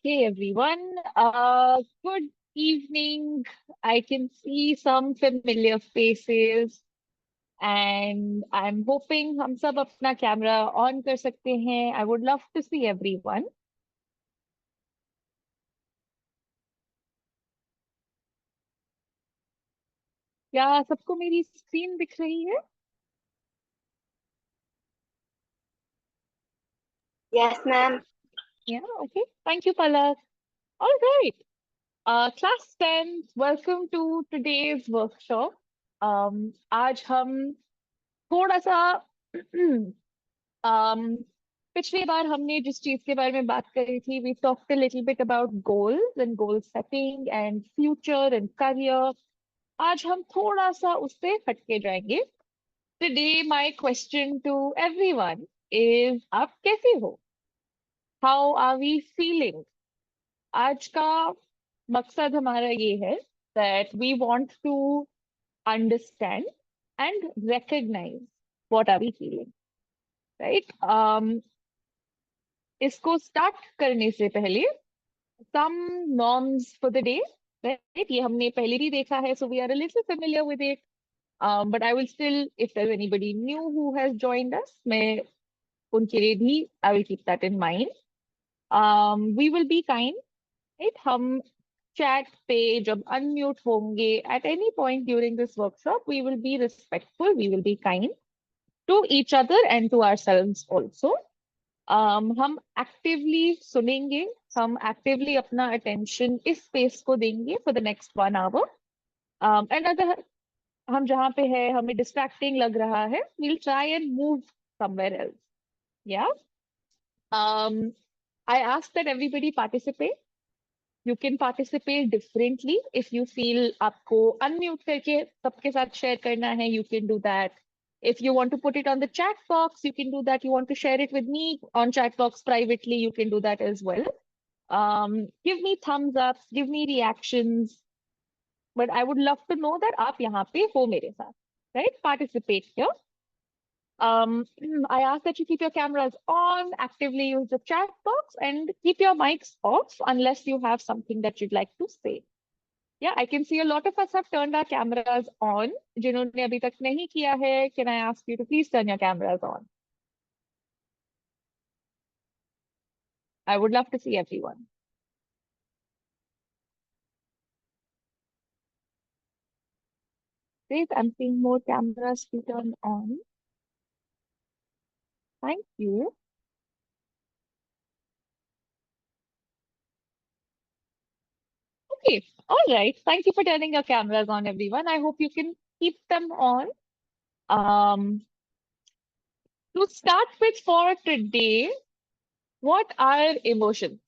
Okay, everyone. Good evening. I can see some familiar faces, and I'm hoping हम सब अपना camera on कर सकते हैं. I would love to see everyone. क्या सबको मेरी स्क्रीन दिख रही है? Yes, ma'am. Yeah, okay. Thank you, Palak. All right. Class 10, welcome to today's workshop. आज हम थोड़ा सा um, पिछली बार हमने जिस चीज के बारे में बात करी थी, we talked a little bit about goals and goal setting and future and career. आज हम थोड़ा सा उससे हटके जाएंगे. Today my question to everyone is, आप कैसे हो? How are we feeling? आज का मकसद हमारा ये है that we want to understand and recognize what are we feeling, right? इसको स्टार्ट करने से पहले some norms for the day, right? ये हमने पहले भी देखा है, so we are a little familiar with it. But I will still, if there's anybody new who has joined us, मैं उनके लिए भी I will keep that in mind. We will be kind, right? हम chat पे जब unmute होंगे at any point during this workshop, we will be respectful, we will be kind to each other and to ourselves also. हम actively सुनेंगे, हम actively अपना attention इस space को देंगे for the next 1 hour. And अगर हम जहाँ पे है हमें डिस्ट्रैक्टिंग लग रहा है, we'll try and move somewhere else. Yeah. I ask that everybody participate. You can participate differently. If you feel आपको unmute करके सबके साथ share करना है, you can do that. If you want to put it on the chat box, you can do that. You want to share it with me on chat box privately, you can do that as well. Give me thumbs ups, give me reactions. But I would love to know that आप यहाँ पे हो मेरे साथ, right? Participate here. I ask that you keep your cameras on, actively use the chat box, and keep your mics off unless you have something that you'd like to say. Yeah, I can see a lot of us have turned our cameras on. जिन्होंने अभी तक नहीं किया है, can I ask you to please turn your cameras on? I would love to see everyone. Great, I'm seeing more cameras to turn on. Thank you. Okay, all right. Thank you for turning your cameras on, everyone. I hope you can keep them on. To start with for today, what are emotions?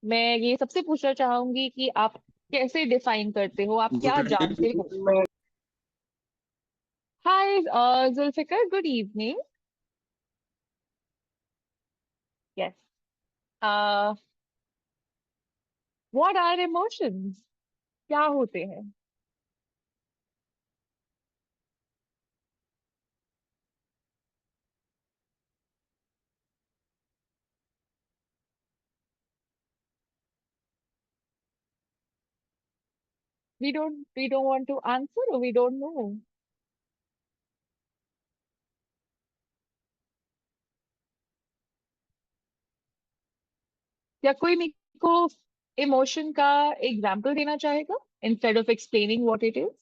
मैं ये सबसे पूछना चाहूंगी कि आप कैसे define करते हो, आप क्या जानते हो? Hi, Zulfikar, good evening. Yes. Uh, what are emotions? क्या होते हैं? We don't want to answer, or we don't know. या कोई मेरे को इमोशन का एग्जाम्पल देना चाहेगा instead of explaining what it is?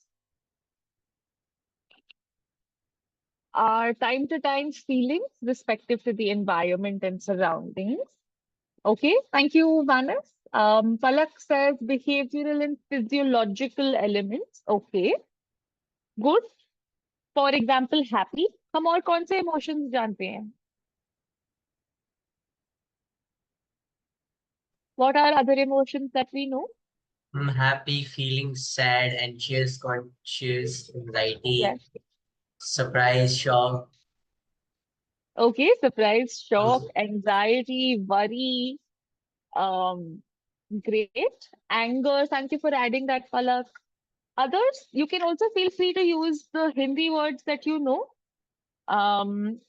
Are time to time feelings respective to the environment and surroundings. Okay, thank you, Vanas. Palak says behavioral and physiological elements. Okay, good. For example, happy. हम और कौन से emotions जानते हैं? What are other emotions that we know? Happy, feeling sad, anxious, conscious, anxiety, Yes. surprise, shock. Okay, surprise, shock, anxiety, worry. Um, Great. Anger. Thank you for adding that, Palak. Others, you can also feel free to use the Hindi words that you know. Um,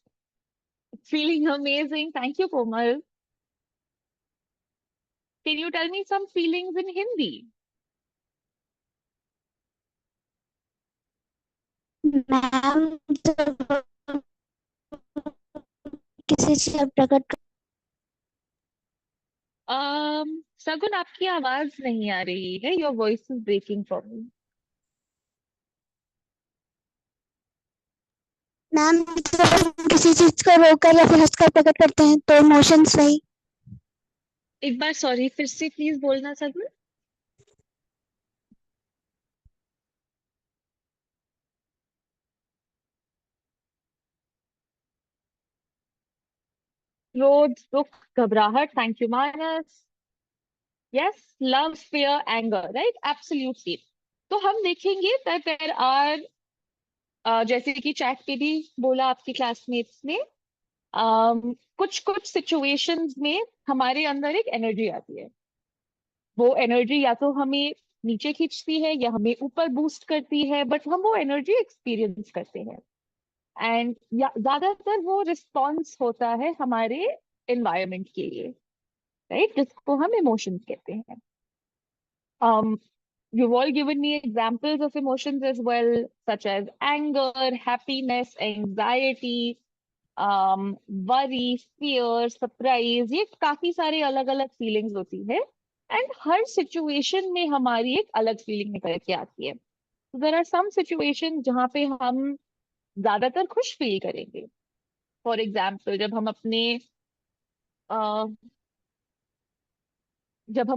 Feeling amazing. Thank you, Komal. Can you tell me some feelings in Hindi? Ma'am जब किसी चीज का प्रकट सगुन, आपकी आवाज नहीं आ रही है. Your voice is breaking for me. Ma'am जब हम किसी चीज को रोकर या फिर हंसकर प्रकट करते हैं तो इमोशंस वही। एक बार सॉरी, फिर से प्लीज बोलना सगुन. क्रोध, दुख, घबराहट. Thank you Manas. Yes, love, fear, anger. Right, absolutely. तो हम देखेंगे दैट देयर आर, जैसे कि चैट पे भी बोला आपकी क्लासमेट्स ने, कुछ कुछ सिचुएशंस में हमारे अंदर एक एनर्जी आती है. वो एनर्जी या तो हमें नीचे खींचती है या हमें ऊपर बूस्ट करती है, बट हम वो एनर्जी एक्सपीरियंस करते हैं. एंड ज्यादातर वो रिस्पॉन्स होता है हमारे एनवायरनमेंट के लिए, राइट, जिसको हम इमोशंस कहते हैं. um you've all given me examples of emotions as well, such as anger, happiness, anxiety, worry, fear, surprise. ये काफी सारे अलग अलग फीलिंग्स होती है, एंड हर सिचुएशन में हमारी एक अलग फीलिंग निकल के आती है. देयर आर सम सिचुएशन जहाँ पे हम ज्यादातर खुश फील करेंगे. फॉर एग्जाम्पल, जब हम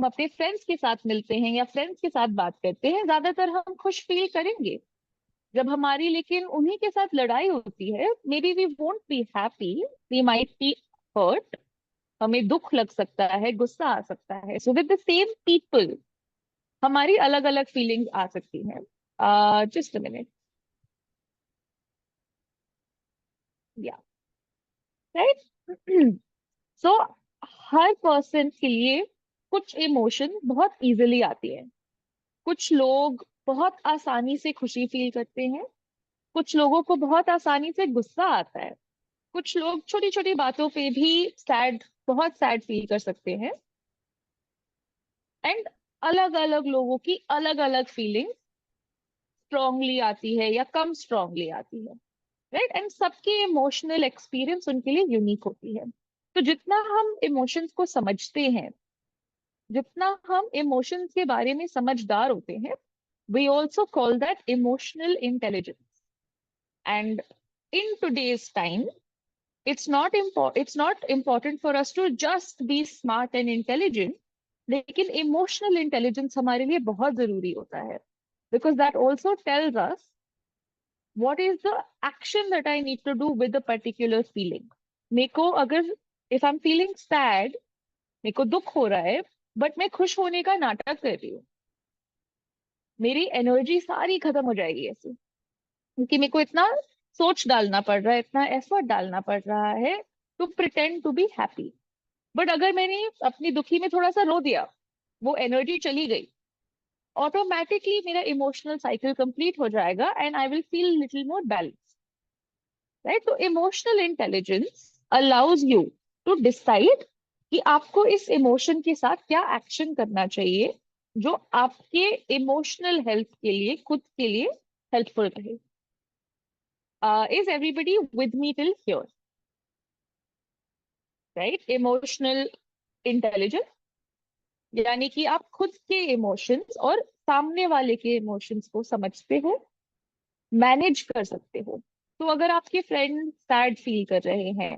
अपने फ्रेंड्स के साथ मिलते हैं या फ्रेंड्स के साथ बात करते हैं, ज्यादातर हम खुश फील करेंगे. जब हमारी लेकिन उन्हीं के साथ लड़ाई होती है, maybe we won't be happy, we might be hurt. हमें दुख लग सकता है, गुस्सा आ सकता है. So with the same people हमारी अलग अलग फीलिंग्स आ सकती हैं. Just a minute. Yeah, right. So हर पर्सन के लिए कुछ इमोशन बहुत इजीली आती है. कुछ लोग बहुत आसानी से खुशी फील करते हैं. कुछ लोगों को बहुत आसानी से गुस्सा आता है. कुछ लोग छोटी छोटी बातों पे भी बहुत सैड फील कर सकते हैं. एंड अलग अलग लोगों की अलग अलग फीलिंग स्ट्रांगली आती है या कम स्ट्रांगली आती है, राइट. एंड सबकी इमोशनल एक्सपीरियंस उनके लिए यूनिक होती है. तो जितना हम इमोशंस को समझते हैं, जितना हम इमोशंस के बारे में समझदार होते हैं, we also call that emotional intelligence. And in today's time, it's not important for us to just be smart and intelligent, लेकिन emotional intelligence हमारे लिए बहुत जरूरी होता है, because that also tells us what is the action that I need to do with a particular feeling. मेरे को अगर, if I'm feeling sad, मेरे को दुख हो रहा है, बट मैं खुश होने का नाटक कर रही हूँ, मेरी एनर्जी सारी खत्म हो जाएगी ऐसे, क्योंकि मेरे को इतना सोच डालना पड़ रहा है, इतना एफर्ट डालना पड़ रहा है to pretend to be happy. But अगर मैंने अपनी दुखी में थोड़ा सा रो दिया, वो एनर्जी चली गई, ऑटोमेटिकली मेरा इमोशनल साइकिल कंप्लीट हो जाएगा and I will feel little more balance, right. तो emotional intelligence allows you to decide कि आपको इस इमोशन के साथ क्या एक्शन करना चाहिए जो आपके इमोशनल हेल्थ के लिए, खुद के लिए हेल्पफुल रहे. Is everybody with me till here? Right? Emotional intelligence यानी कि आप खुद के इमोशंस और सामने वाले के इमोशंस को समझते हो, मैनेज कर सकते हो. तो अगर आपके फ्रेंड सैड फील कर रहे हैं,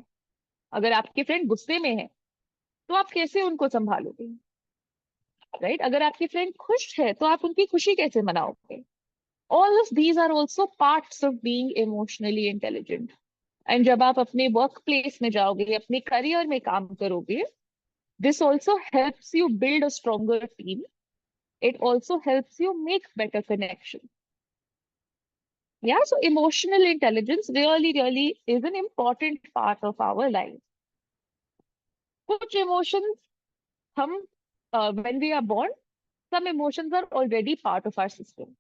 अगर आपके फ्रेंड गुस्से में है, तो आप कैसे उनको संभालोगे, राइट. अगर आपके फ्रेंड खुश है, तो आप उनकी खुशी कैसे मनाओगे. All of these are also parts of being emotionally intelligent. And जब आप अपने वर्क प्लेस में जाओगे, अपने करियर में काम करोगे, this also helps you build a stronger team. It also helps you make better connection. Yeah, so emotional intelligence really is an important part of our life. कुछ emotions हम, when we are born, some emotions are already part of our system.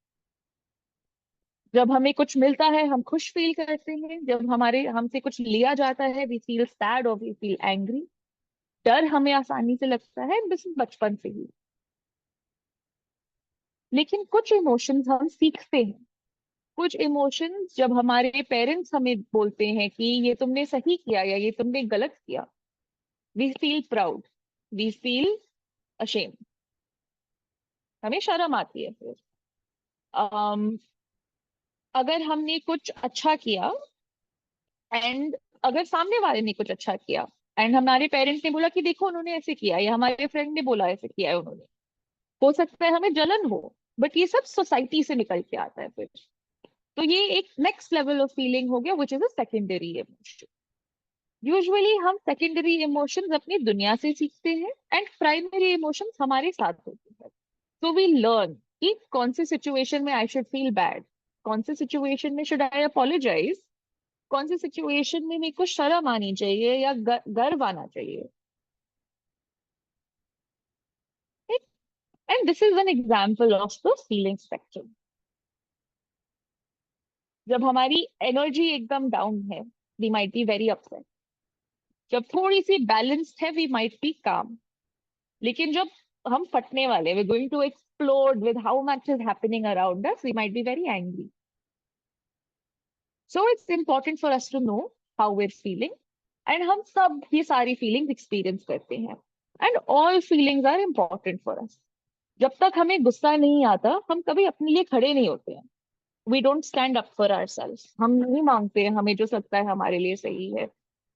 जब हमें कुछ मिलता है, हम खुश feel करते हैं. जब हमसे कुछ लिया जाता है, we feel sad or we feel angry. डर हमें आसानी से लगता है बचपन से ही। लेकिन कुछ इमोशंस हम सीखते हैं। कुछ इमोशंस जब हमारे पेरेंट्स हमें बोलते हैं कि ये तुमने सही किया या ये तुमने गलत किया, we feel proud, we feel ashamed, हमें शर्म आती है फिर। अम, अगर हमने कुछ अच्छा किया एंड अगर सामने वाले ने कुछ अच्छा किया एंड हमारे पेरेंट्स ने बोला कि देखो उन्होंने ऐसे किया, या हमारे फ्रेंड ने बोला ऐसे किया है उन्होंने, हो सकता है हमें जलन हो, बट ये सब सोसाइटी से निकल के आता है फिर। तो ये एक नेक्स्ट लेवल ऑफ फीलिंग हो गया, which is a secondary emotion. Usually हम सेकेंडरी इमोशंस अपनी दुनिया से सीखते हैं एंड प्राइमरी इमोशंस हमारे साथ होते हैं। सो वी लर्न कि कौन सी सिचुएशन में आई शुड फील बैड, कौन सी सिचुएशन में शुड आई अपोलोजाइज, कौन सी सिचुएशन में मेरे को शर्म आनी चाहिए या गर्व आना चाहिए। And this is an example of the feeling spectrum. जब हमारी एनर्जी एकदम डाउन है, we might be very upset. जब थोड़ी सी बैलेंस्ड है, वी माइट बी काम। लेकिन जब हम फटने वाले, we going to explode with how much is happening around us, we might be very angry. So it's important for us to know how we are feeling. And हम सब ये सारी feelings experience करते हैं and all feelings are important for us. जब तक हमें गुस्सा नहीं आता, हम कभी अपने लिए खड़े नहीं होते हैं। We don't stand up for ourselves, हम नहीं मांगते हैं हमें जो लगता है हमारे लिए सही है।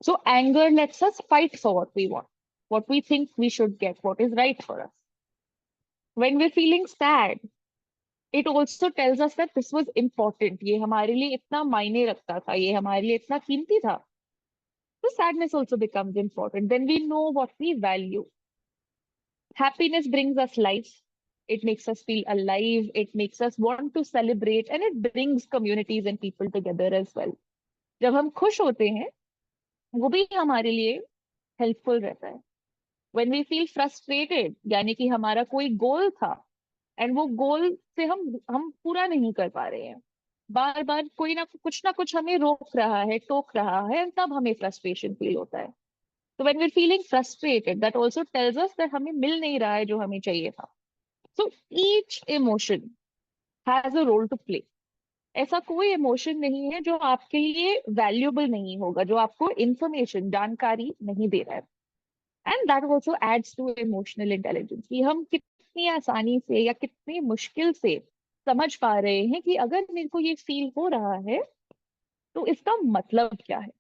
So anger lets us fight for what we want, what we think we should get, what is right for us. When we feeling sad, it also tells us that this was important, ये हमारे लिए इतना मायने रखता था, ये हमारे लिए इतना कीमती था। तो sadness also becomes important. Then we know what we value. Happiness brings us life. It makes us feel alive. It makes us want to celebrate, and it brings communities and people together as well. जब हम खुश होते हैं, वो भी हमारे लिए helpful रहता है। When we feel frustrated, यानी कि हमारा कोई गोल था एंड वो गोल से हम पूरा नहीं कर पा रहे हैं, बार बार कोई ना कुछ हमें रोक रहा है, टोक रहा है, तब हमें फ्रस्ट्रेशन फील होता है। तो when we're feeling frustrated, that also tells us that हमें मिल नहीं रहा है जो हमें चाहिए था। So each emotion has a role to play. ऐसा कोई इमोशन नहीं है जो आपके लिए वैल्यूएबल नहीं होगा, जो आपको इंफॉर्मेशन, जानकारी नहीं दे रहा है। And that also adds to emotional intelligence, कि हम कितनी आसानी से या कितनी मुश्किल से समझ पा रहे हैं कि अगर मेरे को ये फील हो रहा है तो इसका मतलब क्या है।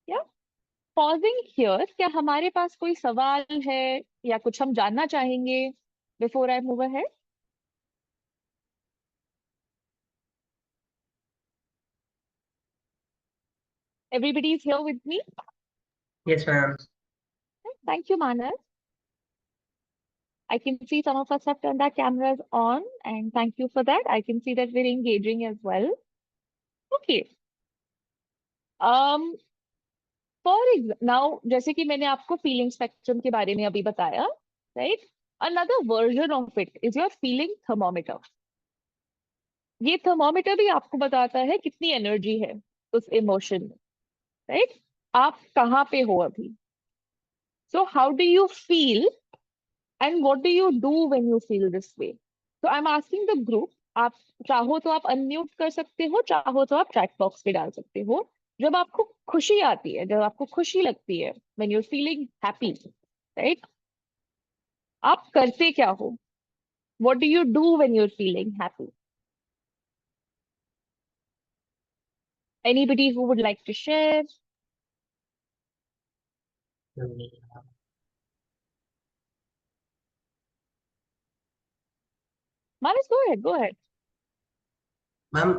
या पॉजिंग हियर, क्या हमारे पास कोई सवाल है या कुछ हम जानना चाहेंगे before I move ahead? Everybody is here with me. Yes, ma'am. Thank you, Manas. I can see some of us have turned our cameras on, and thank you for that. I can see that we're engaging as well. Okay. Um, now, जैसे कि मैंने आपको feeling spectrum के बारे में अभी बताया, right? Another version of it is your feeling thermometer. ये थर्मोमीटर भी आपको बताता है कितनी एनर्जी है उस इमोशन में, राइट? आप कहाँ पे हो अभी? So how do you feel and what do you do when you feel this way? तो I am asking the group, आप चाहो तो आप अनम्यूट कर सकते हो, चाहो तो आप चैट बॉक्स पे डाल सकते हो। जब आपको खुशी आती है, जब आपको खुशी लगती है, when you are feeling happy, right, आप करते क्या हो? What do you do when you are feeling happy? Anybody who would like to share? Manas, go ahead, go ahead. Ma'am,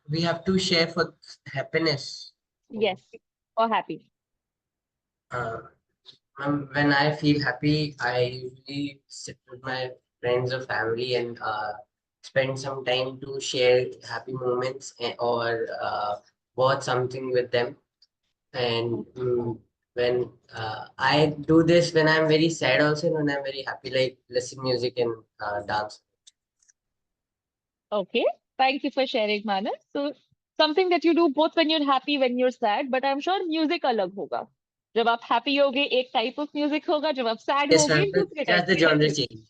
we have to share for happiness. Yes, or happy. Uh, Ma'am, when I feel happy, I usually sit with my friends or family and spend some time to share happy moments or watch something with them. And when I do this when I'm very sad also, and when I'm very happy, like listen music and dance. Okay, thank you for sharing, Manas. So something that you do both when you're happy, when you're sad, but I'm sure music अलग होगा. जब आप happy होगे एक type of music होगा, जब आप sad Yes, होगे ma'am. दूसरे Just type the of genre music. change.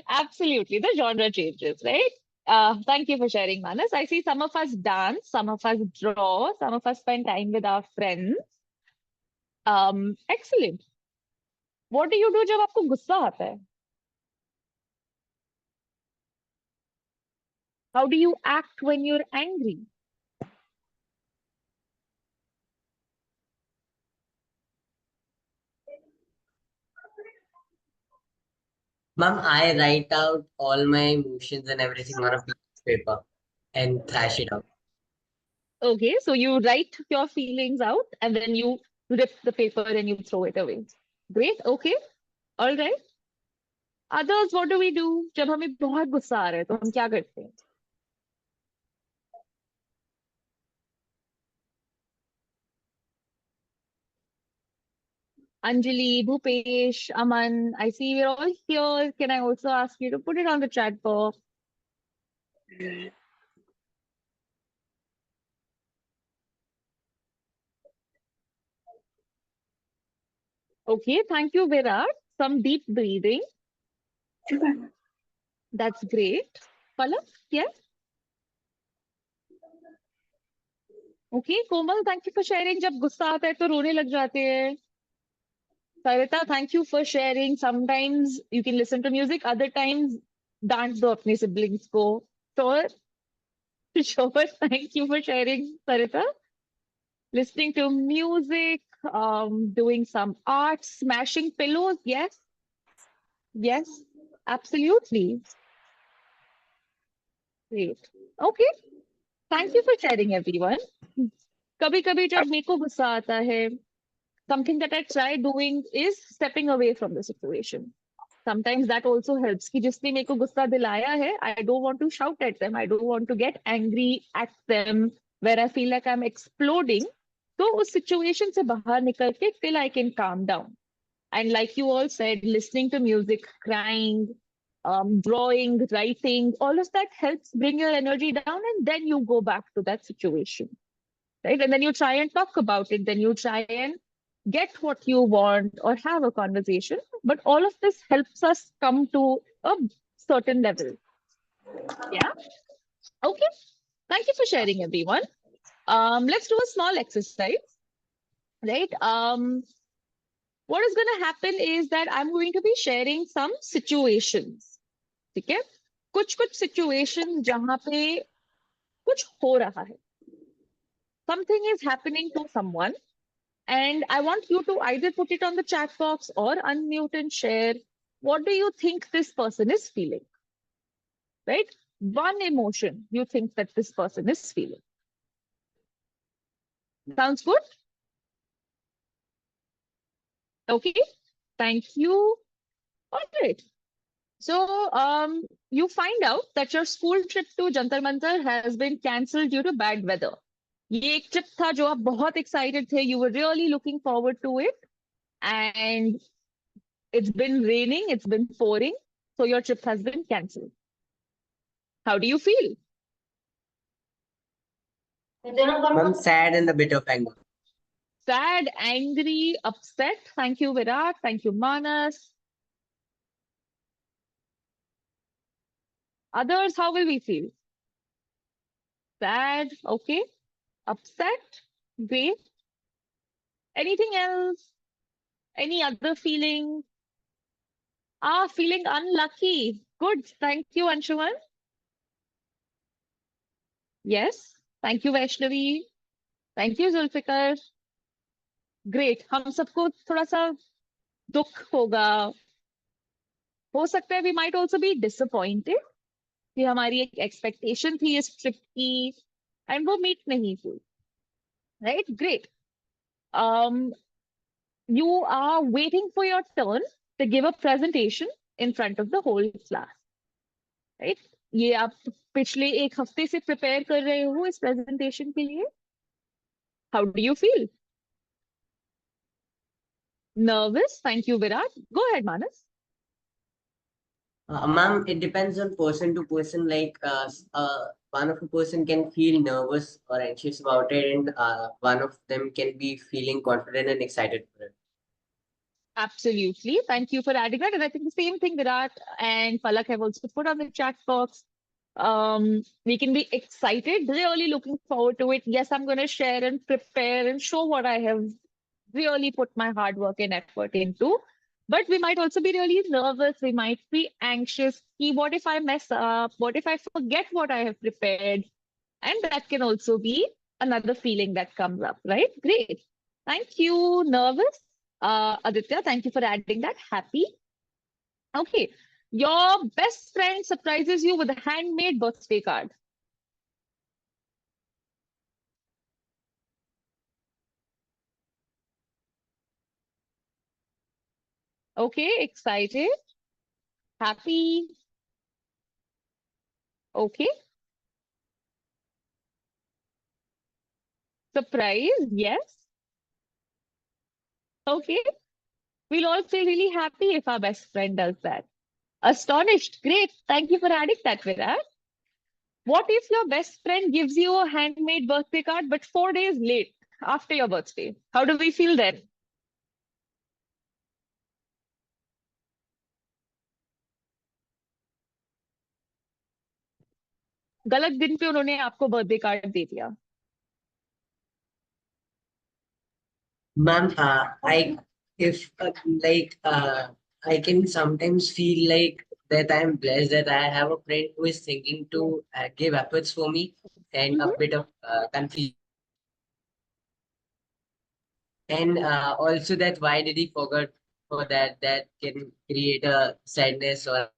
Absolutely, the genre changes, right? Thank you for sharing, Manas. I see some of us dance, some of us draw, some of us spend time with our friends. Excellent. What do you do जब आपको गुस्सा आता है? How do you act when you're angry? Ma'am, I write out all my emotions and everything on a piece of paper and thrash it out. Okay, so you write your feelings out and then you rip the paper and you throw it away. Great, okay, all right. Others, what do we do? जब हमें बहुत गुस्सा आ रहा है तो हम क्या करते हैं? Anjali, Bhupesh, Aman, I see we're all here. Can I also ask you to put it on the chat box? Okay, thank you, Virat. Some deep breathing. That's great. Palak, yes? Okay, Komal, thank you for sharing. जब गुस्सा आता है तो रोने लग जाते हैं. Sarita, thank you for sharing. Sometimes you can listen to music, other times डांट दो अपने siblings को. Sure, sure. Thank you for sharing, Sarita. Listening to music, doing some art, smashing pillows. Yes, yes, absolutely. Great. Okay. Thank you for sharing, everyone. कभी कभी जब मेरे को गुस्सा आता है, something that I try doing is stepping away from the situation. Sometimes that also helps कि जिसने मेरे को गुस्सा दिलाया है, I don't want to shout at them, I don't want to get angry at them where I feel like I'm exploding. तो उस situation से बाहर निकल के till I can calm down. And like you all said, listening to music, crying, drawing, writing, all of that helps bring your energy down, and then you go back to that situation, right? And then you try and talk about it, then you try and get what you want or have a conversation. But all of this helps us come to a certain level. Yeah. Okay. Thank you for sharing, everyone. Let's do a small exercise, right? What is going to happen is that I'm going to be sharing some situations. ठीक है? कुछ situations जहां पे कुछ हो रहा है. Something is happening to someone, and I want you to either put it on the chat box or unmute and share. What do you think this person is feeling? Right? One emotion you think that this person is feeling. Sounds good? Okay. Thank you. All right. So you find out that your school trip to Jantar Mantar has been cancelled due to bad weather. ये एक trip था जो आप बहुत excited थे. You were really looking forward to it. And it's been raining, it's been pouring. So your trip has been cancelled. How do you feel? I'm sad and a bit of anger. Sad, angry, upset. Thank you, Virat. Thank you, Manas. Others, how will we feel? Sad, okay. Upset, great. Anything else? Any other feeling? Feeling unlucky. Good. Thank you, Anshuman. Yes. Thank you, Vaishnavi. Thank you, Zulfikar. Great. हम सबको थोड़ा सा दुख होगा. हो सकता है we might also be disappointed कि हमारी एक expectation थी इस trip की and वो meet नहीं हुई. Right? Great. You are waiting for your turn to give a presentation in front of the whole class. Right? ये आप पिछले एक हफ्ते से prepare कर रहे हो इस presentation के लिए. How do you feel? Nervous? Thank you, Virat. Go ahead, Manas. Ma'am, it depends on person to person. Like one of a person can feel nervous or anxious about it, and one of them can be feeling confident and excited for it. Absolutely. Thank you for adding that. And I think the same thing Virat and Palak have also put on the chat box. We can be excited, really looking forward to it. Yes, I'm going to share and prepare and show what I have really put my hard work and effort into. But we might also be really nervous. We might be anxious. What if I mess up? What if I forget what I have prepared? And that can also be another feeling that comes up, right? Great. Thank you. Nervous. Aditya, thank you for adding that. Happy. Okay. Your best friend surprises you with a handmade birthday card. Okay. Excited. Happy. Okay. Surprised. Yes. Okay. We'll all feel really happy if our best friend does that. Astonished. Great. Thank you for adding that, Virat. What if your best friend gives you a handmade birthday card, but 4 days late after your birthday? How do we feel then? गलत दिन पे उन्होंने आपको birthday card दे दिया. Ma'am, I if I can sometimes feel like that I'm blessed that I have a friend who is thinking to give efforts for me, and a Mhm. bit of confusion. And also that why did he forget for that? That can create a sadness or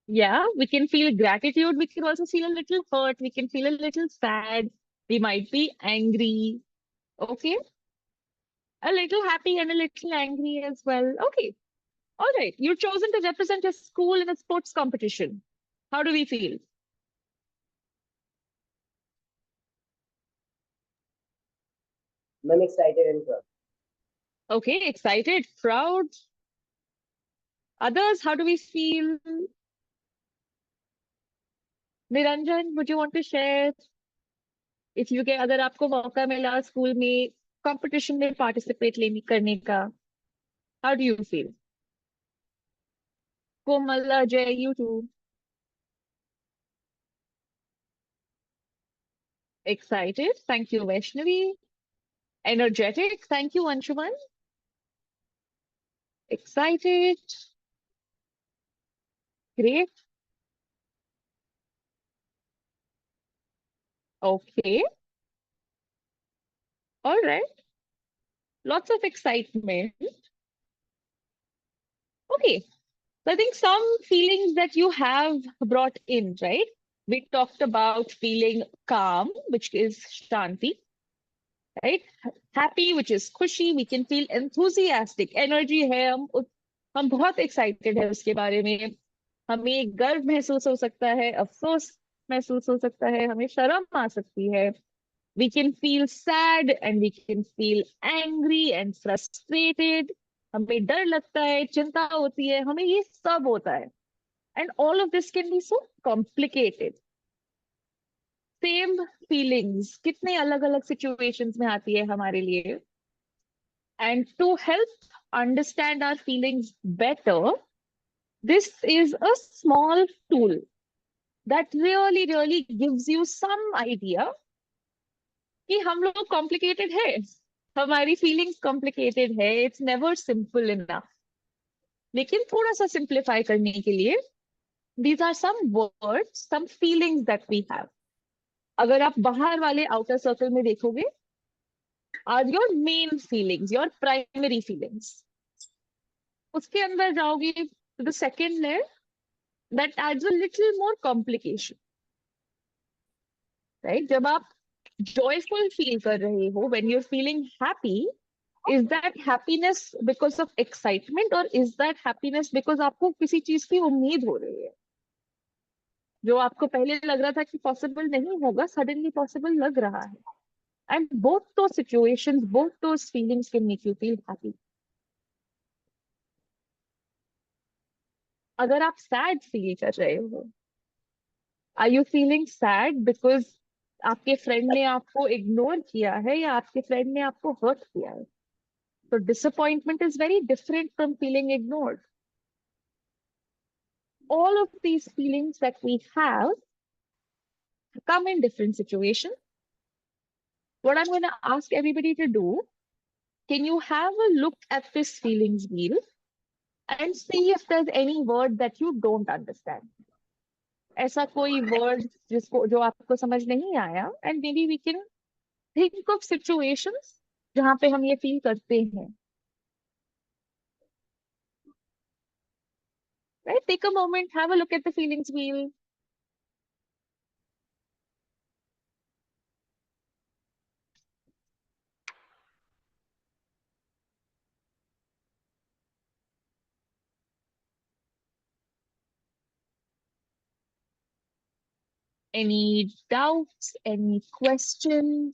Yeah, we can feel gratitude. We can also feel a little hurt. We can feel a little sad. We might be angry. Okay. A little happy and a little angry as well. Okay. All right. You're chosen to represent your school in a sports competition. How do we feel? I'm excited and proud. Okay. Excited, proud. Others, how do we feel? Niranjan, would you want to share? If you get अगर आपको मौका मिला school में competition में participate लेने करने का, how do you feel? Komal, Ajay, you too. Excited. Thank you, Vaishnavi. Energetic. Thank you, Anshuman. Excited. Great. Okay. All right. Lots of excitement. Okay. So I think some feelings that you have brought in, right? We talked about feeling calm, which is Shanti, right? Happy, which is खुशी. We can feel enthusiastic. Energy है. हम बहुत excited है उसके बारे में. हमें गर्व महसूस हो सकता है, अफसोस महसूस हो सकता है, हमें शर्म आ सकती है. We can feel sad and we can feel angry and frustrated. हमें डर लगता है, चिंता होती है, हमें ये सब होता है. And all of this can be so complicated. Same feelings कितने अलग अलग situations में आती है हमारे लिए. And to help understand our feelings better, this is a small tool that really gives you some idea कि हम लोग complicated है. हमारी feelings complicated है. It's never simple enough. लेकिन थोड़ा सा simplify करने के लिए, these are some words, some feelings that we have. अगर आप बाहर वाले outer circle में देखोगे, are your main feelings, your primary feelings. उसके अंदर जाओगे to the second layer, that adds a little more complication, right? जब आप joyful feel कर रहे हो, when you're feeling happy, is that happiness because of excitement or is that happiness because आपको किसी चीज की उम्मीद हो रही है, जो आपको पहले लग रहा था कि पॉसिबल नहीं होगा, सडनली पॉसिबल लग रहा है. And both those situations, both those feelings can make you feel happy. अगर आप sad feel कर रहे हो, Are you feeling sad because आपके फ्रेंड ने आपको इग्नोर किया है या आपके फ्रेंड ने आपको हर्ट किया है? So disappointment is very different from feeling ignored. All of these feelings that we have come in different situations. What I'm going to ask everybody to do, can you have a look at this feelings wheel and see if there's any word that you don't understand? ऐसा कोई word जिसको जो आपको समझ नहीं आया, and maybe we can think of situations जहाँ पे हम ये feel करते हैं. Right? Take a moment, have a look at the feelings wheel. Any doubts, any questions?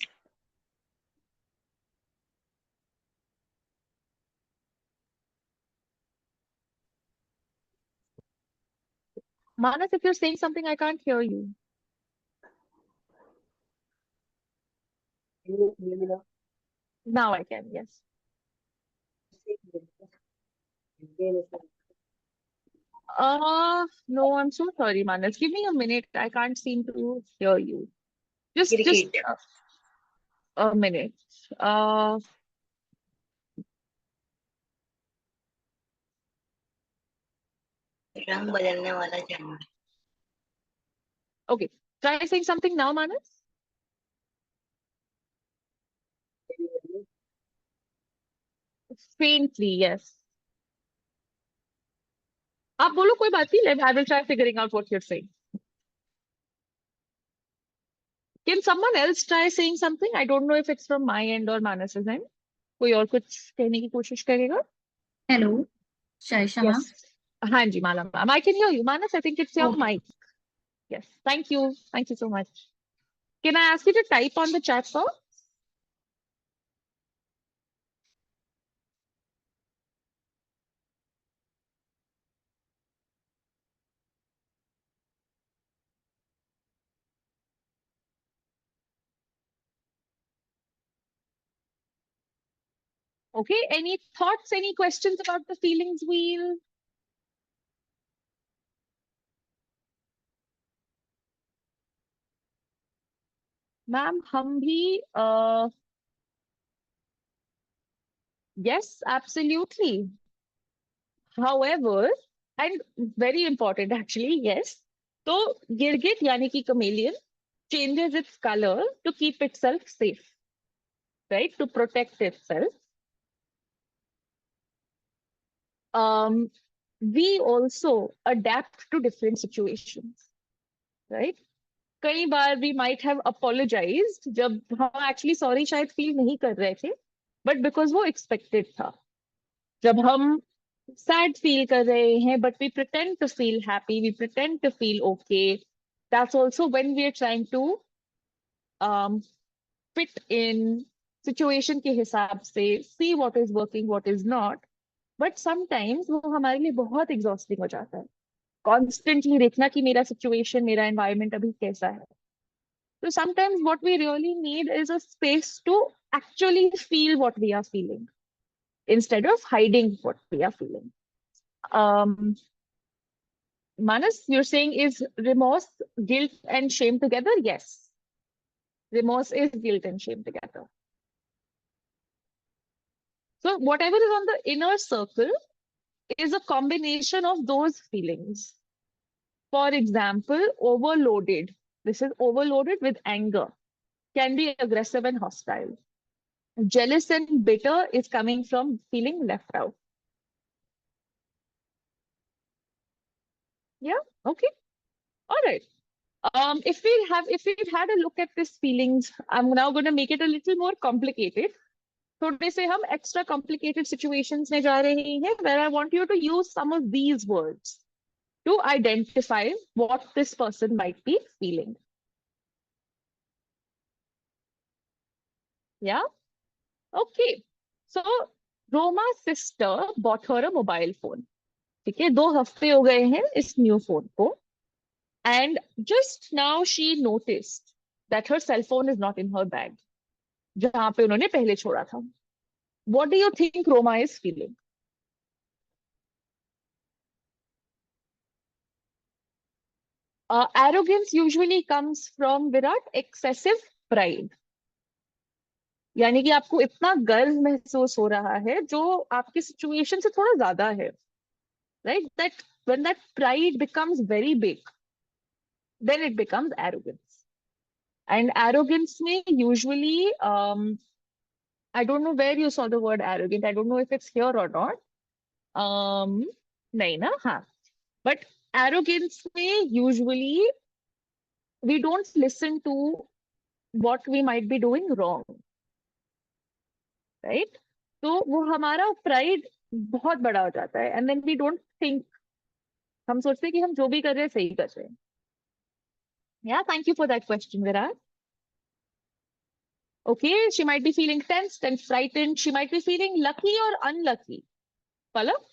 Manas, if you're saying something, I can't hear you. Now I can, yes. No, I'm so sorry, Manas. Give me a minute. I can't seem to hear you. Just a minute. रंग बदलने वाला जानवर. Okay. Try saying something now, Manas. Faintly, yes. आप बोलो कोई बात नहीं. I will try figuring out what you're saying. Can someone else try saying something? I don't know if it's from my end or Manas's end. कोई और कुछ कहने की कोशिश करेगा? Hello, Shaisha ma'am. Yes. हाँ जी, Mala ma'am. I can hear you. Manas, I think it's your Okay. mic. Yes. Thank you. Thank you so much. Can I ask you to type on the chat box? Okay. Any thoughts, any questions about the feelings wheel? Ma'am, हम भी yes, absolutely. However, and very important actually, yes. So गिरगिट यानी कि chameleon changes its color to keep itself safe, right? To protect itself. We also adapt to different situations, right? कई बार we might have apologized जब हम actually sorry शायद feel नहीं कर रहे थे, but because वो expected था. जब हम sad feel कर रहे हैं, but we pretend to feel happy, we pretend to feel okay. That's also when we are trying to fit in situation के हिसाब से, see what is working, what is not. But sometimes वो हमारे लिए बहुत exhausting हो जाता है. Constantly देखना कि मेरा situation, मेरा environment अभी कैसा है. So sometimes what we really need is a space to actually feel what we are feeling instead of hiding what we are feeling. Manas, you're saying is remorse, guilt, and shame together? Yes. Remorse is guilt and shame together. So whatever is on the inner circle is a combination of those feelings. For example, overloaded. This is overloaded with anger, can be aggressive and hostile. Jealous and bitter is coming from feeling left out. Yeah, okay. All right. If we've had a look at these feelings, I'm now going to make it a little more complicated. थोड़े से हम extra complicated situations में जा रहे हैं, where I want you to use some of these words to identify what this person might be feeling. Yeah? Okay. So, Roma's sister bought her a mobile phone. ठीक है, 2 हफ्ते हो गए हैं इस न्यू फोन को. And just now she noticed that her cell phone is not in her bag, जहाँ पे उन्होंने पहले छोड़ा था. What do you think Roma is feeling? Arrogance usually comes from Virat excessive pride. यानी कि आपको इतना गर्व महसूस हो रहा है जो आपकी सिचुएशन से थोड़ा ज्यादा है, right? That when that pride becomes very big, then it becomes arrogance. And arrogance may usually, I don't know where you saw the word arrogant. I don't know if it's here or not. नहीं ना, हाँ. But arrogance may usually we don't listen to what we might be doing wrong, right? तो वो हमारा pride बहुत बड़ा हो जाता है, and then we don't think. हम सोचते हैं कि हम जो भी कर रहे हैं सही कर रहे हैं. Yeah, thank you for that question, Virat. Okay, she might be feeling tensed and frightened. She might be feeling lucky or unlucky. Palav?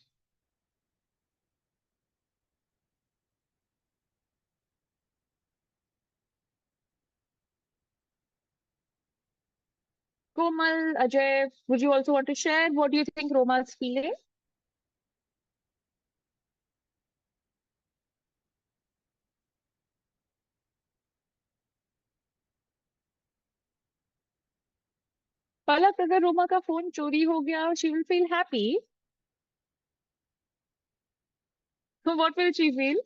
Komal, Ajay, would you also want to share? What do you think Roma is feeling? पलक, अगर रोमा का phone चोरी हो गया, she will feel happy. So what will she feel?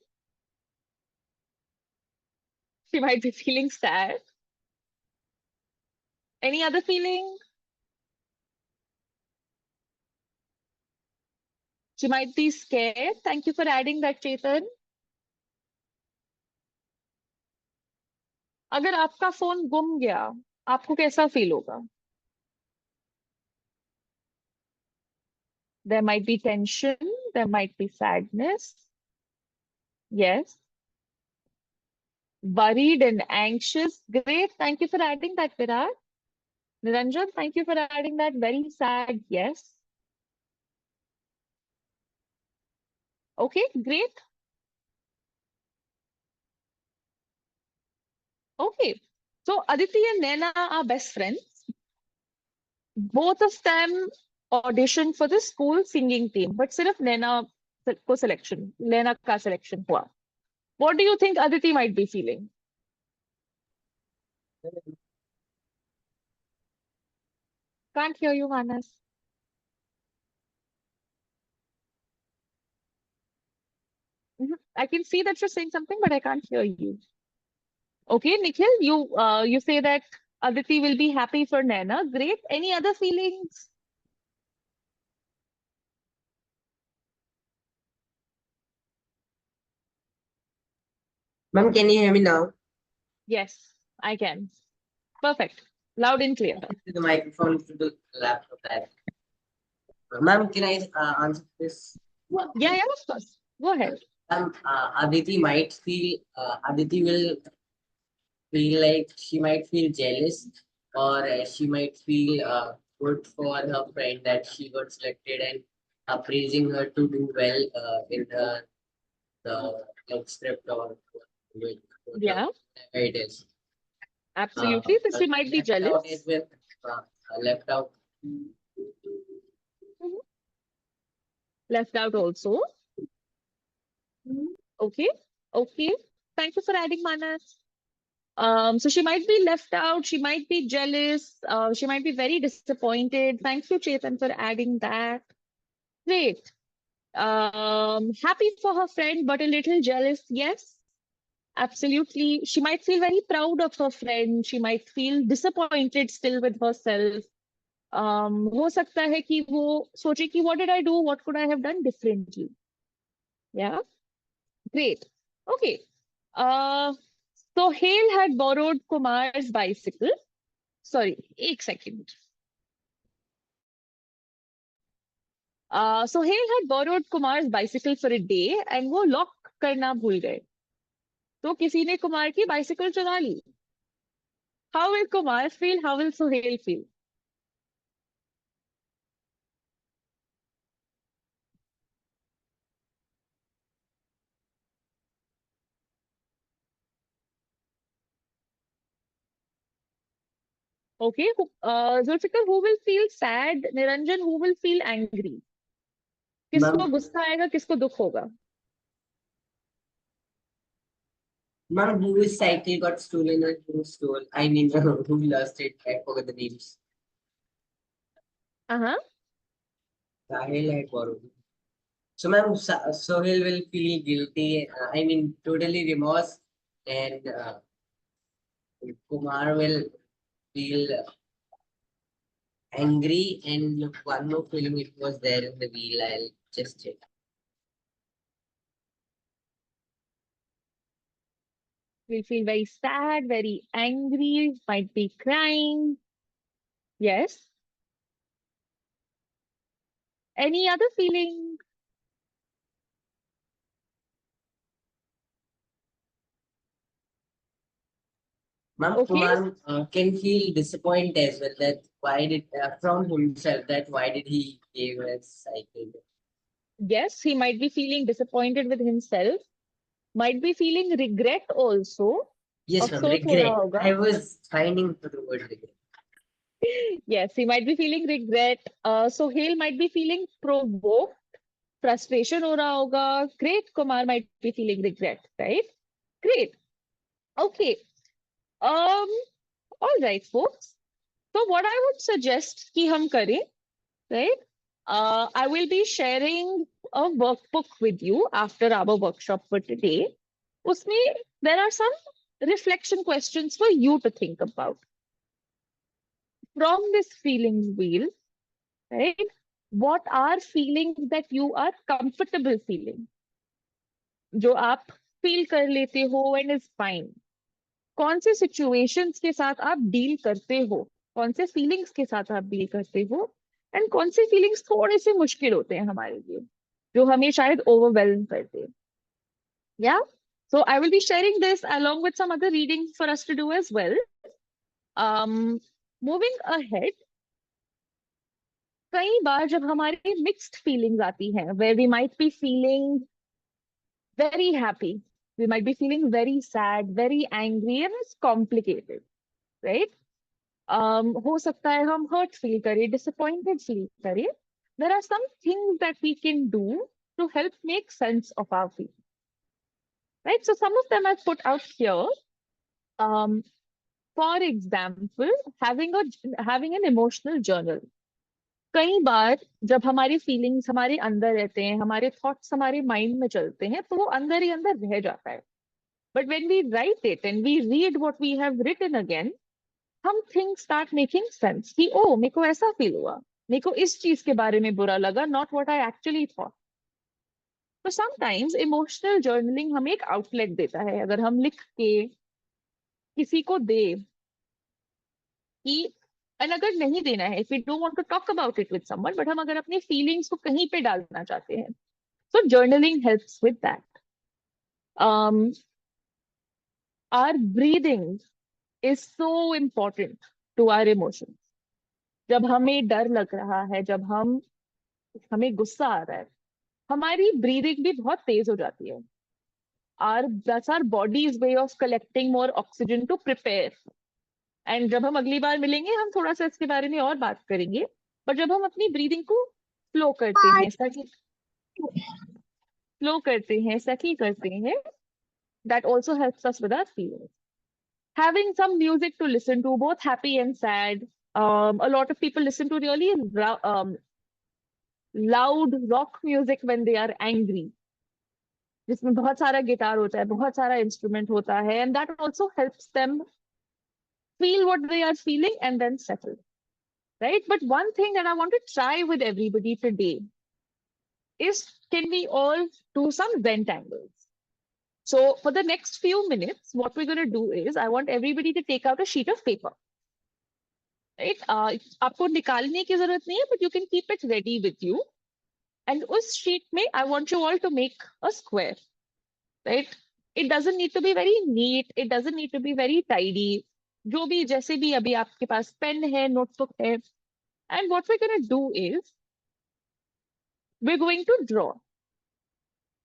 She might be feeling sad. Any other feeling? She might be scared. Thank you for adding that, Chetan. अगर आपका phone गुम गया, आपको कैसा फील होगा? There might be tension, there might be sadness. Yes. Worried and anxious. Great. Thank you for adding that, Virat. Niranjan, thank you for adding that. Very sad. Yes. Okay, great. Okay. So Aditi and Naina are best friends. Both of them auditioned for the school singing team, but सिर्फ नैना को selection, नैना का selection हुआ. What do you think Aditi might be feeling? Can't hear you, Manas. I can see that you're saying something, but I can't hear you. Okay, Nikhil, you say that Aditi will be happy for Naina. Great. Any other feelings? Ma'am, can you hear me now? Yes, I can. Perfect. Loud and clear. To the microphone to the laptop. Ma'am, can I answer this? Yeah, of course. Go ahead. Aditi might feel, Aditi will feel like she might feel jealous, or she might feel good for her friend that she got selected, and praising her to do well in the like, script or with Yeah, whatever it is. absolutely. So she might be Left out jealous. is with left out. Mhm. Left out also. Okay. Okay. Thank you for adding, Manas. So she might be left out, she might be jealous, she might be very disappointed. Thank you, Chetan, for adding that. Great. Happy for her friend, but a little jealous. Yes, absolutely. She might feel very proud of her friend. She might feel disappointed still with herself. हो सकता है कि वो सोचे कि what did I do? What could I have done differently? Yeah, great. Okay. So Hale had borrowed Kumar's bicycle. Sorry, एक second. So Hale had borrowed Kumar's bicycle for a day and वो lock करना भूल गए. तो किसी ने कुमार की bicycle चुरा ली. How will Kumar feel? How will Sohail feel? Okay, Zulfikar, who will feel sad? Niranjan, who will feel angry? किसको Ma'am, गुस्सा आएगा, किसको दुख होगा? ma'am, whose cycle got stolen and who stole? I mean, who lost it? I forgot the names. Uh-huh. Sahil had borrowed. So, ma'am, Sohail will feel guilty. I mean, totally remorse, and Kumar will feel angry. And one more feeling it was there in the wheel. I'll just check. Will feel very sad, very angry, might be crying. Yes. Any other feeling? Ma'am, Okay. Kumar can feel disappointed as well that why did from himself that why did he give us cycle? Yes, he might be feeling disappointed with himself. Might be feeling regret also. Yes, ma'am, अफसोस हो रहा regret. होगा. I was finding for the word regret. Yes, he might be feeling regret. Sohail might be feeling provoked. Frustration हो रहा होगा. Great, Kumar might be feeling regret, right? Great. Okay. Um, all right, folks. So what I would suggest कि हम करें, right? I will be sharing a workbook with you after our workshop for today. उसमें there are some reflection questions for you to think about. From this feelings wheel, right? What are feelings that you are comfortable feeling? जो आप feel कर लेते हो and is fine. कौन से situations के साथ आप deal करते हो? कौन से feelings के साथ आप deal करते हो? And कौन से feelings थोड़े से मुश्किल होते हैं हमारे लिए, जो हमें शायद overwhelm करते हैं. Yeah. So I will be sharing this along with some other readings for us to do as well. Moving ahead, कई बार जब हमारे mixed feelings आती हैं, where we might be feeling very happy, we might be feeling very sad, very angry, and it's complicated, right? हो सकता है हम hurt feel करें, disappointed feel करें. There are some things that we can do to help make sense of our feelings, right? So some of them I've put out here. Um, for example, having an emotional journal. कई बार जब हमारी feelings हमारे अंदर रहते हैं, हमारे thoughts हमारे mind में चलते हैं, तो वो अंदर ही अंदर रह जाता है. But when we write it and we read what we have written again, हम थिंग्स स्टार्ट मेकिंग सेंस कि ओ मेरे को ऐसा फील हुआ, मेरे को इस चीज के बारे में बुरा लगा, not what I actually thought. तो समटाइम्स इमोशनल जर्नलिंग हमें एक आउटलेट देता है. अगर हम लिख के किसी को दे कि, एंड अगर नहीं देना है, if we don't want to talk about it with someone, but हम अगर अपनी फीलिंग्स को कहीं पे डालना चाहते हैं, so journaling helps with that. Our breathing is so important to our emotions. जब हमें डर लग रहा है, जब हमें गुस्सा आ रहा है, हमारी ब्रीदिंग भी बहुत तेज हो जाती है. That's our body's way of collecting more oxygen to prepare. And जब हम अगली बार मिलेंगे, हम थोड़ा सा इसके बारे में और बात करेंगे. पर जब हम अपनी ब्रीदिंग को स्लो करते हैं, सेटल करते हैं, that also helps us with our feelings. Having some music to listen to, both happy and sad. A lot of people listen to really loud rock music when they are angry, जिसमें बहुत सारा guitar होता है, बहुत सारा instrument होता है, and that also helps them feel what they are feeling and then settle, right? But one thing that I want to try with everybody today is, can we all do some vent angles? So for the next few minutes, what we're going to do is, I want everybody to take out a sheet of paper, right? आपको निकालने की जरूरत नहीं है, but you can keep it ready with you. And उस sheet में, I want you all to make a square, right? It doesn't need to be very neat. It doesn't need to be very tidy. जो भी, जैसे भी अभी आपके पास pen है, notebook है. And what we're going to do is, we're going to draw.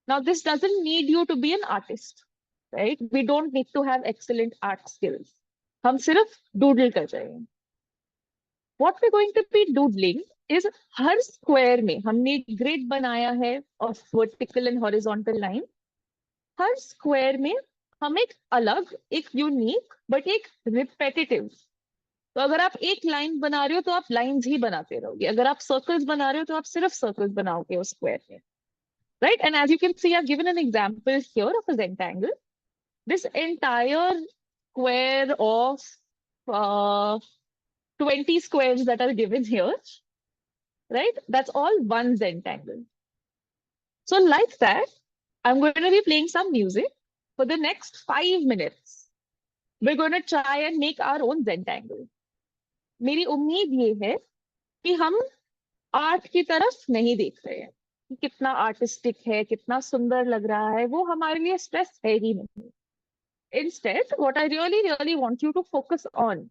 Now, this doesn't need you to be an artist, right? We don't need to have excellent art skills. हम सिर्फ doodle कर रहे हैं. what we're going to be doodling is her square में हमने grid बनाया है of vertical and horizontal line. Her square में हम एक अलग, एक यूनिक बट एक रिपेटिटिव, तो अगर आप एक लाइन बना रहे हो तो आप लाइंस ही बनाते रहोगे, अगर आप सर्कल्स बना रहे हो तो आप सिर्फ सर्कल्स बनाओगे उस स्क्वायर में, right? And as you can see, I've given an example here of a rectangle. This entire square of 20 squares that are given here, right? That's all one rectangle. So like that, I'm going to be playing some music for the next 5 minutes. We're going to try and make our own rectangle. मेरी उम्मीद ये है कि हम art की तरफ नहीं देख रहे हैं कि कितना आर्टिस्टिक है, कितना सुंदर लग रहा है, वो हमारे लिए स्ट्रेस है ही नहीं. Instead, what I really want you to focus on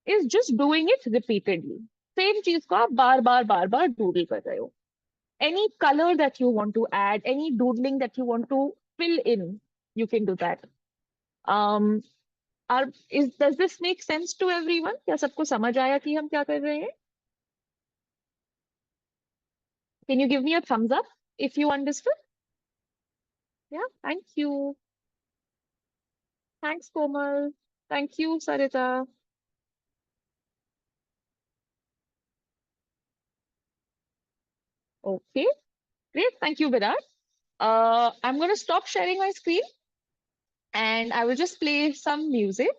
is just doing it repeatedly. Same चीज को आप बार बार डूडल कर रहे हो. Any color that you want to add, any doodling that you want to fill in, you can do that. Does this make sense to everyone? क्या सबको समझ आया कि हम क्या कर रहे हैं? Can you give me a thumbs up if you understood? Yeah, thank you. Thanks, Komal. Thank you, Sarita. Okay, great. Thank you, Virat. I'm going to stop sharing my screen and I will just play some music.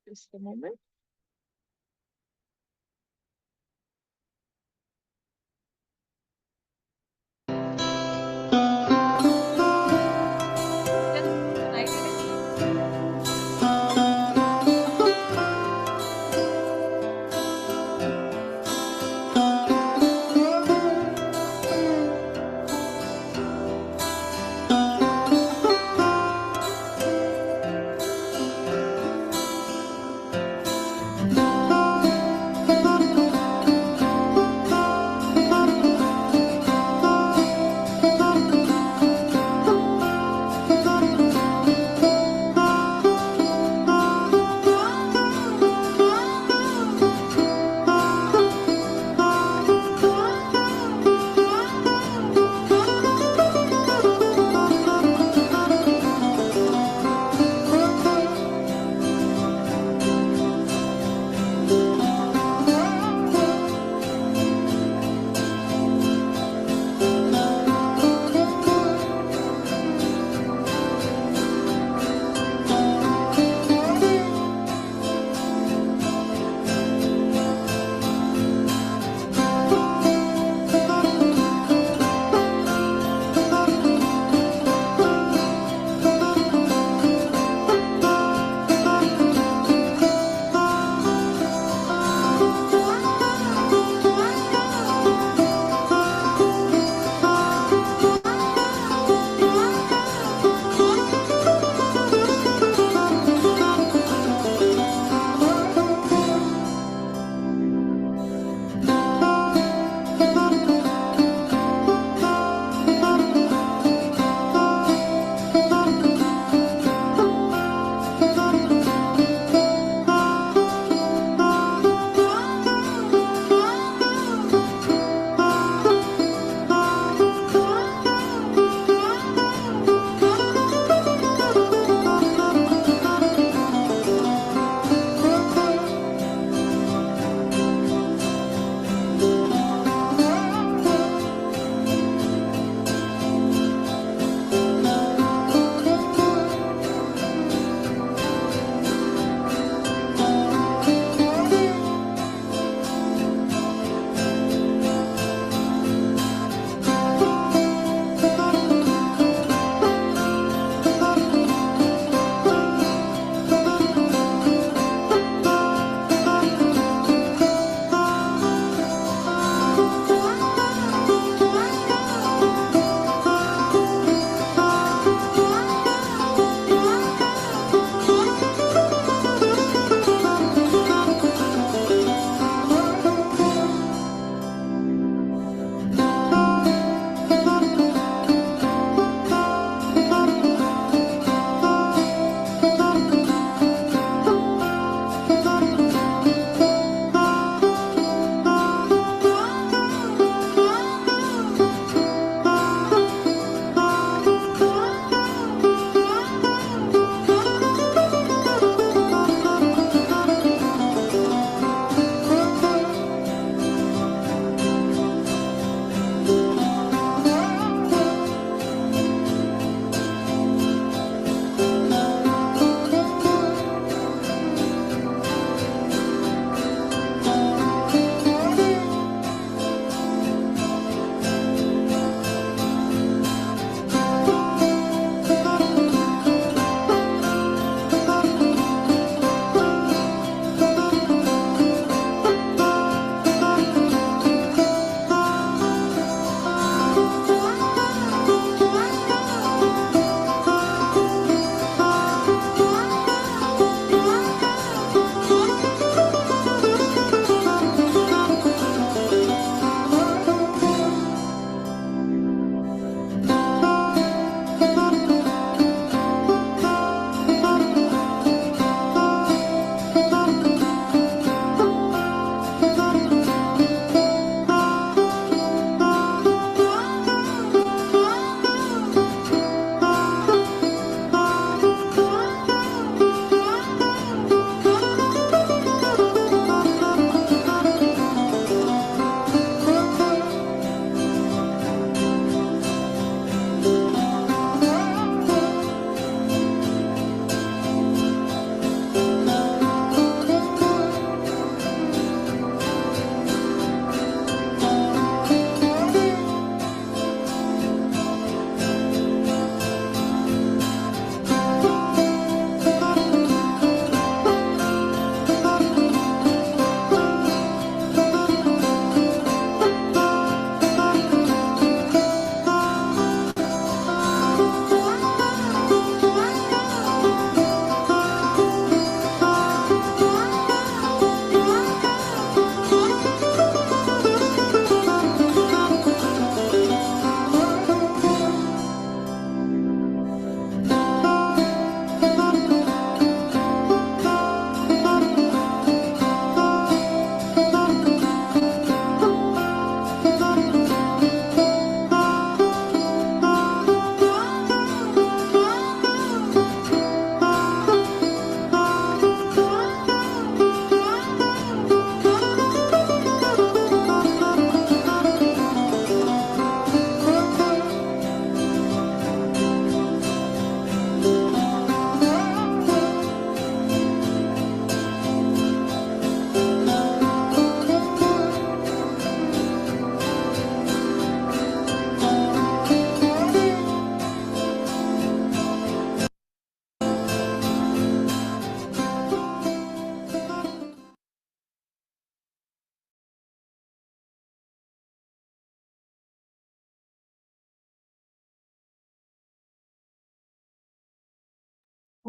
Just a moment.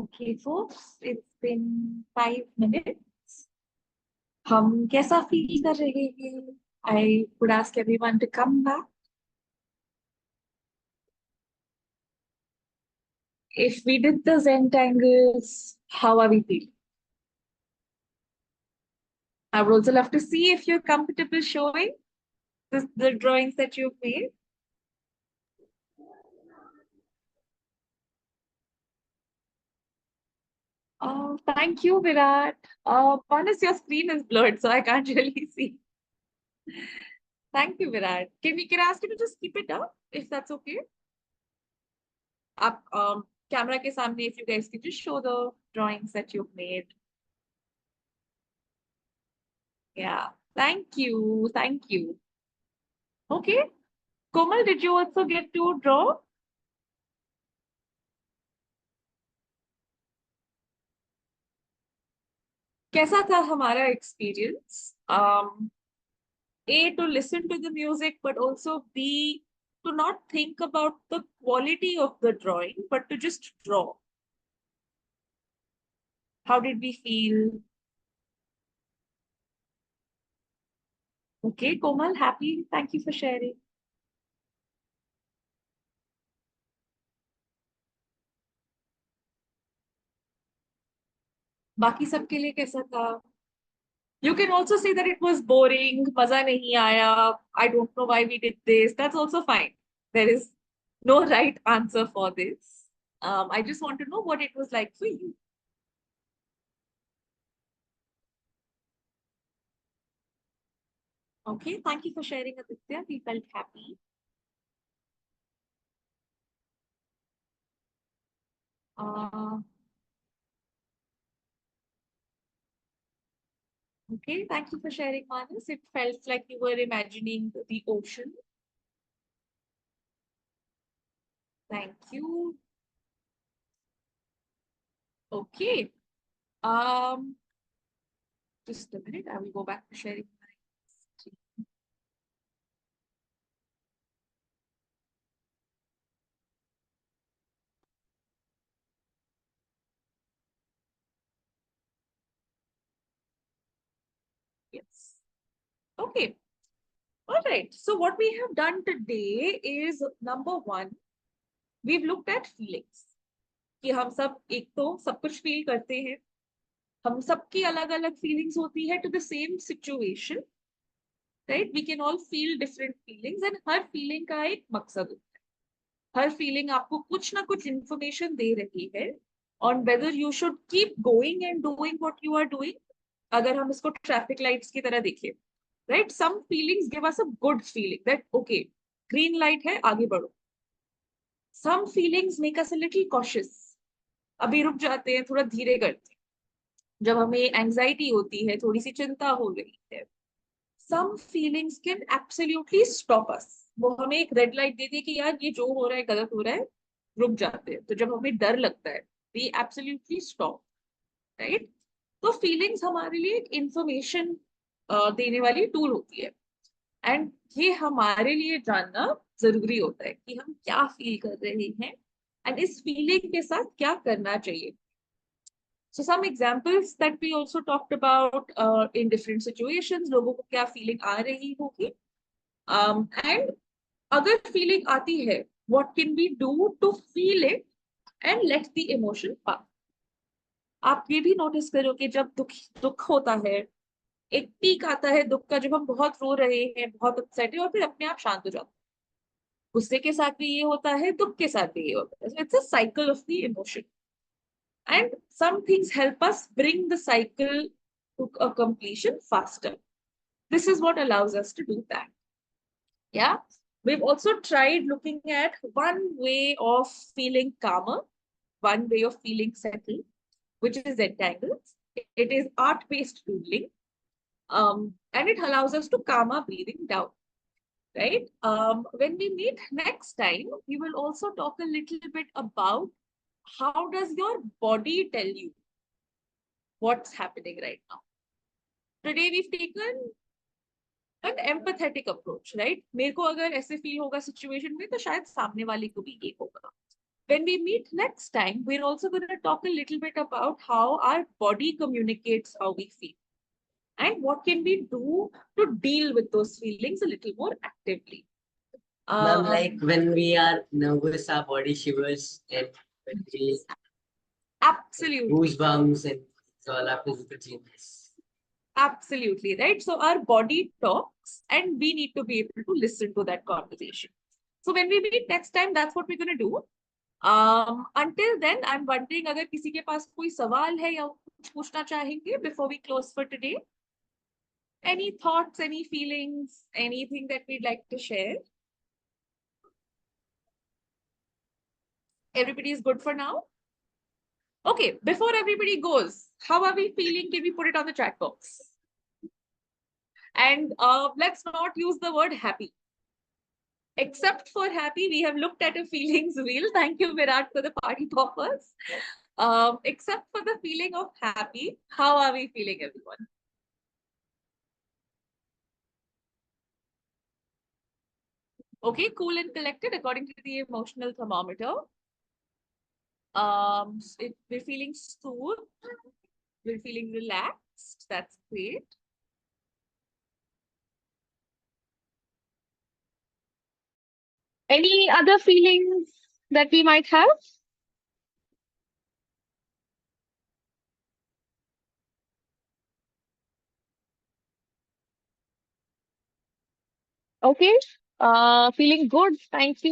Okay, folks, it's been 5 minutes. हम कैसा feel कर रहे हैं? I would ask everyone to come back. If we did the Zentangles, how are we feeling? I would also love to see if you're comfortable showing the drawings that you've made. Oh, thank you, Virat. Honest, your screen is blurred, so I can't really see. Thank you, Virat. Can I ask you to just keep it up, if that's okay? Up camera ke samne, if you guys can just show the drawings that you've made. Yeah, thank you. Thank you. Okay. Komal, did you also get to draw? कैसा था हमारा experience? A, to listen to the music, but also B, to not think about the quality of the drawing, but to just draw. How did we feel? Okay, Komal, happy. Thank you for sharing. बाकी सबके लिए कैसा था? You can also say that it was boring, maza nahi aaya, I don't know why we did this. That's also fine. There is no right answer for this. I just want to know what it was like for you. Okay, thank you for sharing, Aditya. We felt happy. Okay, thank you for sharing, Manas. It felt like you were imagining the ocean. Thank you. Okay. Just a minute. I will go back to sharing my screen. Yes. Okay. All right. So what we have done today is number one, we've looked at feelings. कि हम सब एक तो सब कुछ feel करते हैं, हम सबकी अलग अलग फीलिंग्स होती है to the same situation, right? We can all feel different feelings and her feeling का एक मकसद होता है. हर feeling आपको कुछ ना कुछ information दे रही है on whether you should keep going and doing what you are doing. अगर हम इसको traffic lights की तरह देखें, right? Some feelings give us a good feeling that okay, green light है, आगे बढ़ो. Some feelings make us a little cautious. अभी रुक जाते हैं, थोड़ा धीरे करते हैं. जब हमें एंजाइटी होती है, थोड़ी सी चिंता हो गई है, some feelings can absolutely stop us. वो हमें एक रेड लाइट दे दे कि यार ये जो हो रहा है गलत हो रहा है, रुक जाते हैं. तो जब हमें डर लगता है, we absolutely stop, right? तो feelings हमारे लिए एक इंफॉर्मेशन देने वाली टूल होती है, एंड ये हमारे लिए जानना जरूरी होता है कि हम क्या फील कर रहे हैं एंड इस फीलिंग के साथ क्या करना चाहिए. So some examples that we also talked about in different situations, लोगों को क्या feeling आ रही होगी, and अगर feeling आती है, what can we do to feel it and let the emotion pass. आप ये भी नोटिस करो कि जब दुख होता है, एक पीक आता है दुख का, जब हम बहुत रो रहे हैं, बहुत अपसेट है, और फिर अपने आप शांत हो जाता है. गुस्से के साथ भी ये होता है, दुख के साथ भी ये होता है. It's a cycle of the emotion. And some things help us bring the cycle to a completion faster. This is what allows us to do that. Yeah. We've also tried looking at one way of feeling calmer, one way of feeling settled, which is entangles. It is art-based doodling. And it allows us to calm our breathing down. Right? When we meet next time, we will also talk a little bit about how does your body tell you what's happening right now. Today we've taken an empathetic approach, right? मेरे को अगर ऐसे feel होगा situation में, तो शायद सामने वाले को भी ये होगा. when we meet next time, we're also going to talk a little bit about how our body communicates how we feel and what can we do to deal with those feelings a little more actively. Ma'am, like when we are nervous, our body shivers, and when we Absolutely. goosebumps, and it's all our physical changes. Absolutely, right? So our body talks and we need to be able to listen to that conversation. So when we meet next time, that's what we're going to do. Until then, I'm wondering अगर किसी के पास कोई सवाल है या कुछ पूछना चाहेंगे before we close for today. Any thoughts, any feelings, anything that we'd like to share? Everybody is good for now? Okay, before everybody goes, how are we feeling? Can we put it on the chat box? And let's not use the word happy. Except for happy, we have looked at a feelings wheel. Thank you, Virat, for the party poppers. Except for the feeling of happy, how are we feeling, everyone? Okay, cool and collected according to the emotional thermometer. We're feeling soothed. We're feeling relaxed. That's great. Any other feelings that we might have? Okay. Feeling good. Thank you.